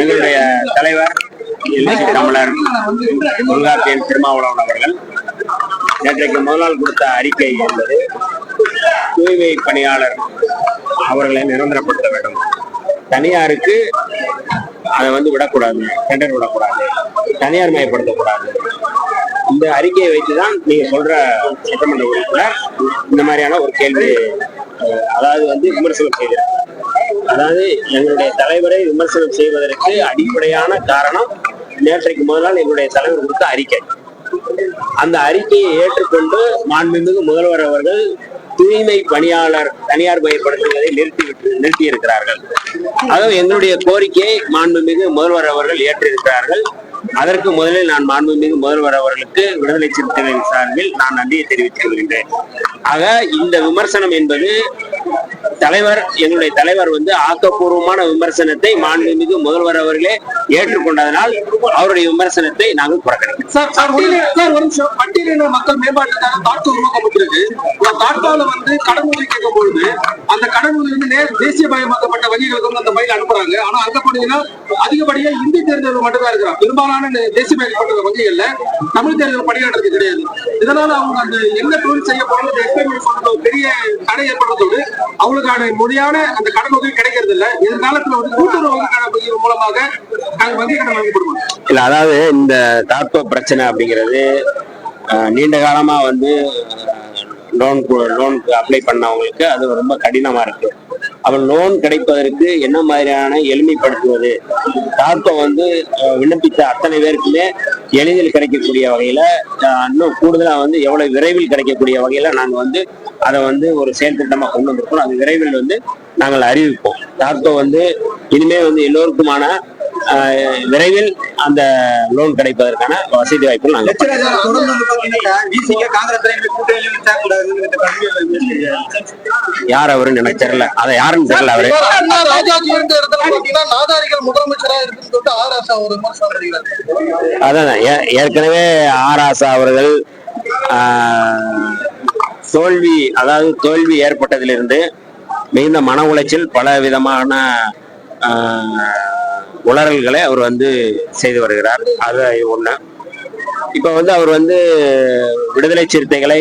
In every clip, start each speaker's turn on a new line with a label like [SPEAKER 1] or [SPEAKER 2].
[SPEAKER 1] எங்களுடைய தலைவர் எழுச்சி தமிழர் தொல்காப்பியன் திருமாவளவன் அவர்கள் நேற்றைக்கு முதல் நாள் கொடுத்த அறிக்கை என்பது தூய்மை பணியாளர் அவர்களை நிரந்தரப்படுத்த வேண்டும். தனியாருக்கு அதை விடக்கூடாது, டெண்டர் விடக்கூடாது, தனியார் மயப்படுத்தக்கூடாது. இந்த அறிக்கையை வைத்துதான் நீங்க சொல்ற சட்டமன்ற உறுப்பினர் இந்த மாதிரியான ஒரு கேள்வி, அதாவது விமர்சனம் செய்தார். அதாவது எங்களுடைய தலைவரை விமர்சனம் செய்வதற்கு அடிப்படையான காரணம் நேற்றைக்கு முதல் நாள் எங்களுடைய தலைவர் கொடுத்த அறிக்கை. அந்த அறிக்கையை ஏற்றுக்கொண்டு மாண்புமிகு முதல்வர் அவர்கள் தூய்மை பணியாளர் தனியார் மயப்படுத்துவதை நிறுத்தி இருக்கிறார்கள். அதாவது எங்களுடைய கோரிக்கையை மாண்புமிகு முதல்வர் அவர்கள் ஏற்றிருக்கிறார்கள். அதற்கு முதலில் நான் மாண்புமிகு முதல்வர் அவர்களுக்கு விடுதலை சிறுத்தைகளின் சார்பில் நான் நன்றியை தெரிவித்துக் கொள்கின்றேன். ஆக இந்த விமர்சனம் என்பது எங்களுடைய தலைவர் ஆக்கப்பூர்வமான விமர்சனத்தை மாண்புமிகு முதல்வர் அவர்களே ஏற்றுக்கொண்டதனால் அவருடைய விமர்சனத்தை நாங்கள் புறக்கணிக்கிறோம்.
[SPEAKER 2] பட்டியலின மக்கள் மேம்பாட்டுக்கான தாட்கோ உருவாக்கப்பட்டிருக்கு. தாட்கோல கடனுதவி கேட்கும் பொழுது அந்த கடனுதவி தேசியமயமாக்கப்பட்ட வங்கிகளுக்கு அந்த மயில் அனுப்புறாங்க. ஆனா அங்க போனீங்கன்னா அதிகப்படியா இந்தி தேர்தல் மட்டும்தான் இருக்கிறாங்க. பெரும்பாலான தேசியமயக்கப்பட்ட வங்கிகள்ல தமிழ் தேர்தல் பணியாற்றுறது கிடையாது. இதனால அவங்க அந்த என்ன தொழில் செய்ய போறது பெரிய தடை ஏற்படுறதோடு அவங்களுக்கான முறையான அந்த கடன் உதவி கிடைக்கிறது இல்ல. எதிர்காலத்துல கூட்டுறவு வங்கி மூலமாக வங்கி கடன் வழங்கப்படுவாங்க.
[SPEAKER 1] இல்ல, அதாவது இந்த தாட்கோ பிரச்சனை அப்படிங்கிறது நீண்ட காலமா லோனுக்கு அப்ளை பண்ணவங்களுக்கு அது ரொம்ப கடினமா இருக்கு. அவன் லோன் கிடைப்பதற்கு என்ன மாதிரியான எளிமைப்படுத்துவது, தாட்கோ விண்ணப்பித்த அத்தனை பேருக்குமே எளிதில் கிடைக்கக்கூடிய வகையில, இன்னும் கூடுதலா எவ்வளவு விரைவில் கிடைக்கக்கூடிய வகையில நாங்க அதை ஒரு செயல் திட்டமா கொண்டு வந்திருக்கோம். அது விரைவில் நாங்கள் அறிவிப்போம். தாட்கோ இனிமே எல்லோருக்குமான விரைவில் அந்த லோன் கிடைப்பதற்கான வசதி வாய்ப்புகள் நாங்கள் யார் அவருன்னு எனக்கு தெரியல, அதை யாருன்னு தெரியல. அவரு அதான் ஏற்கனவே ஆராசா அவர்கள் தோல்வி ஏற்பட்டதிலிருந்து மிகுந்த மன உளைச்சல், பல விதமான உளறல்களை அவர் செய்து வருகிறார். அது ஒண்ணு. இப்ப அவர் விடுதலை சிறுத்தைகளை,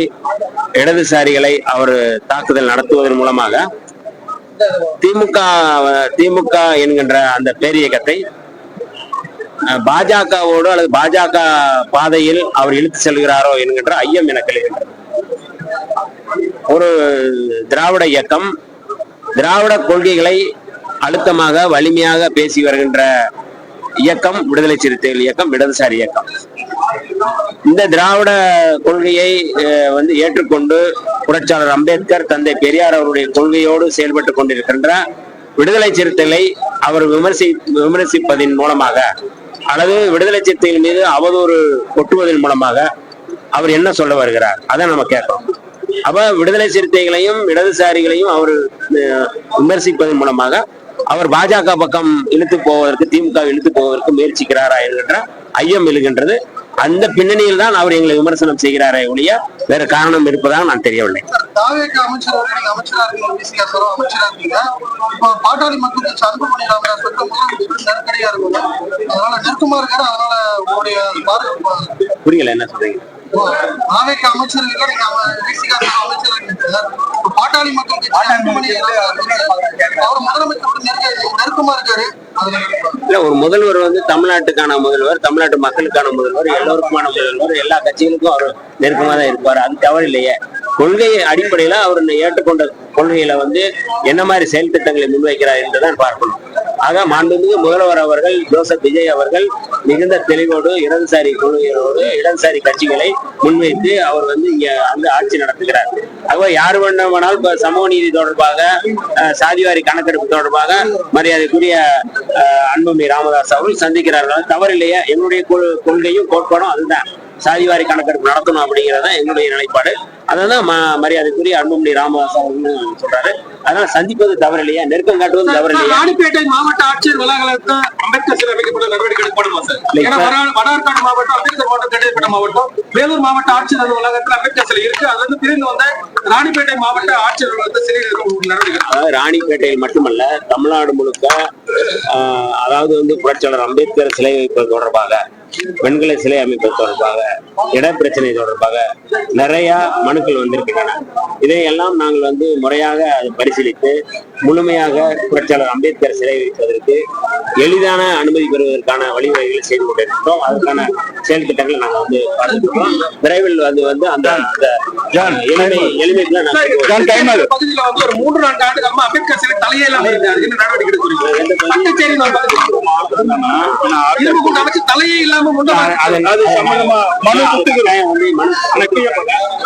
[SPEAKER 1] இடதுசாரிகளை அவர் தாக்குதல் நடத்துவதன் மூலமாக திமுக என்கின்ற அந்த பேரியக்கத்தை பாஜகவோடு அல்லது பாஜக பாதையில் அவர் இழுத்து செல்கிறாரோ என்கின்ற ஐயம் எனக்கு எழுகின்றது. ஒரு திராவிட இயக்கம், திராவிட கொள்கைகளை அழுத்தமாக வலிமையாக பேசி வருகின்ற இயக்கம் விடுதலை சிறுத்தைகள் இயக்கம், இடதுசாரி இயக்கம். இந்த திராவிட கொள்கையை ஏற்றுக்கொண்டு புரட்சியாளர் அம்பேத்கர், தந்தை பெரியார் அவருடைய கொள்கையோடு செயல்பட்டு கொண்டிருக்கின்ற விடுதலை சிறுத்தைகளை அவர் விமர்சிப்பதன் மூலமாக அல்லது விடுதலை சிறுத்தைகள் மீது அவதூறு கொட்டுவதன் மூலமாக அவர் என்ன சொல்ல வருகிறார், அதை நம்ம கேட்கிறோம். அப்ப விடுதலை சிறுத்தைகளையும் இடதுசாரிகளையும் அவர் விமர்சிப்பதன் மூலமாக அவர் பாஜக பக்கம் இழுத்து போவதற்கு, திமுக இழுத்து போவதற்கு முயற்சிக்கிறாரா என்கின்ற ஐயம் எழுகின்றது. அந்த பின்னணியில் தான் அவர் எங்களை விமர்சனம் செய்கிறாரே ஒழிய வேற காரணம் இருப்பதாக நான் தெரியவில்லை. புரியல, என்ன சொல்றீங்க?
[SPEAKER 2] பாட்டாளி மக்கள்
[SPEAKER 1] இல்ல, ஒரு முதல்வர் தமிழ்நாட்டுக்கான முதல்வர், தமிழ்நாட்டு மக்களுக்கான முதல்வர், எல்லோருக்குமான முதல்வர், எல்லா கட்சிகளுக்கும் அவர் நெருக்கமா தான் இருப்பார். அது தவறு இல்லையே. கொள்கை அடிப்படையில அவர் ஏற்றுக்கொண்ட கொள்கையில என்ன மாதிரி செயல் திட்டங்களை முன்வைக்கிறார் என்றுதான் பார்க்கணும். ஆக மாண்புமிகு முதல்வர் அவர்கள், ஜோசப் விஜய் அவர்கள் மிகுந்த தெளிவோடு இடதுசாரி கொள்கையோடு இடதுசாரி கட்சிகளை முன்வைத்து அவர் இங்க ஆட்சி நடத்துகிறார். ஆக யார் வேண்டுமானால் சமூக நீதி தொடர்பாக, சாதிவாரி கணக்கெடுப்பு தொடர்பாக மரியாதைக்குரிய அன்புமணி ராமதாஸ் அவர்கள் சந்திக்கிறார்கள். தவறில்லையா? என்னுடைய கொள்கையும் கோட்பாடும் அதுதான். சாதிவாரி கணக்கெடுப்பு நடத்தணும் அப்படிங்கிறத எங்களுடைய நிலைப்பாடு. அதான் மரியாதைக்குரிய அன்புமணி ராமதாஸ் அவர்கள் சொல்றாரு. அதனால சந்திப்பது தவறு இல்லையா? நெருக்கம் காட்டுவது தவறு இல்லையா?
[SPEAKER 2] ராணிப்பேட்டை மாவட்ட ஆட்சியர் வளாகத்தில் அம்பேத்கர் சிலை அமைக்கப்பட்ட நடவடிக்கை எடுக்கப்படுமா சார்? வடார்காடு மாவட்டம் அம்பேத்கர் மாவட்டம், கடையப்பட்ட மாவட்டம், வேலூர் மாவட்ட ஆட்சியர் வளாகத்தில் அம்பேத்கர் சிலை இருக்கு. அது பிரிந்து வந்த ராணிப்பேட்டை மாவட்ட ஆட்சியர் வளாகத்தில் சிலை நடவடிக்கை.
[SPEAKER 1] ராணிப்பேட்டையில் மட்டுமல்ல, தமிழ்நாடு முழுக்க அதாவது வந்து புரட்சியாளர் அம்பேத்கர் சிலை வைப்பது தொடர்பாக, பெண்களை சிலை அமைப்பது தொடர்பாக, இட பிரச்சனை தொடர்பாக நிறைய மனுக்கள் வந்திருக்கின்றன. இதையெல்லாம் நாங்கள் வந்து முறையாக பரிசீலித்து முழுமையாக புரட்சியாளர் அம்பேத்கர் சிலை வைப்பதற்கு எளிதான அனுமதி பெறுவதற்கான வழிவகைகளை செய்து கொண்டிருக்கிறோம். அதற்கான செயல் திட்டங்களை நாங்கள் வந்து பார்த்துக்கிறோம். விரைவில் வந்து அந்த எளிமைக்குள்ள
[SPEAKER 2] பகுதியில வந்து ஒரு 3-4 ஆண்டுகளமா அம்பேத்கர் சிலை தலையே இல்லாம இருக்காரு. என்ன நடவடிக்கை எடுக்கிறீங்க? தலையே இல்லாம